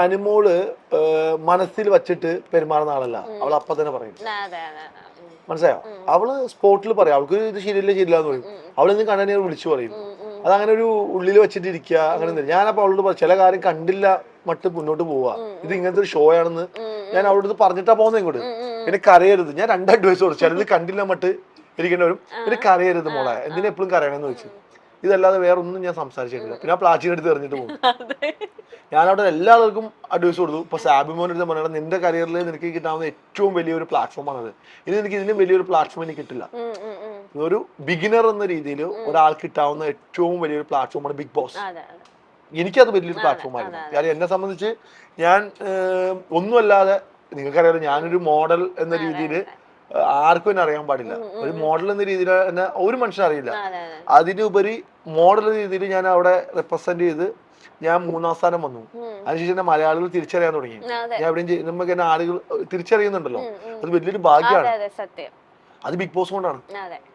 അനുമോള് മനസ്സിൽ വച്ചിട്ട് പെരുമാറുന്ന ആളല്ല. അവൾ അപ്പൊ തന്നെ പറയും. മനസ്സിലായോ? അവള് സ്പോട്ടിൽ പറയാം. അവൾക്ക് ഇത് ശരിയല്ല ശരിയില്ല എന്ന് പറയും. അവളിന്ന് കണ്ണനെ വിളിച്ചു പറയും. അതങ്ങനെ ഒരു ഉള്ളിൽ വെച്ചിട്ട് ഇരിക്കുക. അങ്ങനെ ഞാനപ്പോ അവളോട് ചില കാര്യം കണ്ടില്ല മട്ട് മുന്നോട്ട് പോവാ. ഇത് ഇങ്ങനത്തെ ഒരു ഷോ ആണെന്ന് ഞാൻ അവളോട് പറഞ്ഞിട്ടാ പോകുന്നത് ഇങ്ങോട്ട്. പിന്നെ കരയരുത്. ഞാൻ 2 അഡ്വൈസ് കൊടുത്തു. ചിലത് കണ്ടില്ല മട്ട് ഇരിക്കേണ്ടവരും പിന്നെ കരയരുത് മോളെ. എന്തിനാ എപ്പോഴും കരയണമെന്ന് ചോദിച്ചു. ഇതല്ലാതെ വേറെ ഒന്നും ഞാൻ സംസാരിച്ചിട്ടില്ല. പിന്നെ ആ പ്ലാസ്റ്റിക് എടുത്ത് എറിഞ്ഞിട്ട് പോകും. ഞാനവിടെ എല്ലാ ആൾക്കും അഡ്വൈസ് കൊടുത്തു. ഇപ്പൊ സാബിമോൻ എടുത്ത് പറഞ്ഞാൽ നിന്റെ കരിയറിൽ നിനക്ക് കിട്ടാവുന്ന ഏറ്റവും വലിയൊരു പ്ലാറ്റ്ഫോമാണത്. ഇനി എനിക്ക് ഇതിലും വലിയൊരു പ്ലാറ്റ്ഫോം എനിക്ക് കിട്ടില്ല. ഒരു ബിഗിനർ എന്ന രീതിയിൽ ഒരാൾക്ക് കിട്ടാവുന്ന ഏറ്റവും വലിയൊരു പ്ലാറ്റ്ഫോമാണ് ബിഗ് ബോസ്. എനിക്കത് വലിയൊരു പ്ലാറ്റ്ഫോമായിരുന്നു. കാര്യം എന്നെ സംബന്ധിച്ച് ഞാൻ ഒന്നുമല്ലാതെ നിങ്ങൾക്കറിയാലോ, ഞാനൊരു മോഡൽ എന്ന രീതിയിൽ ആർക്കും എന്നെ അറിയാൻ പാടില്ല. ഒരു മോഡൽ എന്ന രീതിയിൽ എന്നെ ഒരു മനുഷ്യൻ അറിയില്ല. അതിനുപരി മോഡൽ എന്ന രീതിയിൽ ഞാൻ അവിടെ റെപ്രസെന്റ് ചെയ്ത് ഞാൻ 3ാം സ്ഥാനം വന്നു. അതിനുശേഷം എന്നെ മലയാളികൾ തിരിച്ചറിയാൻ തുടങ്ങി. ഞാൻ എവിടെയും നമുക്ക് എന്നെ ആളുകൾ തിരിച്ചറിയുന്നുണ്ടല്ലോ. അത് വലിയൊരു ഭാഗ്യമാണ്. അത് ബിഗ് ബോസ് കൊണ്ടാണ്.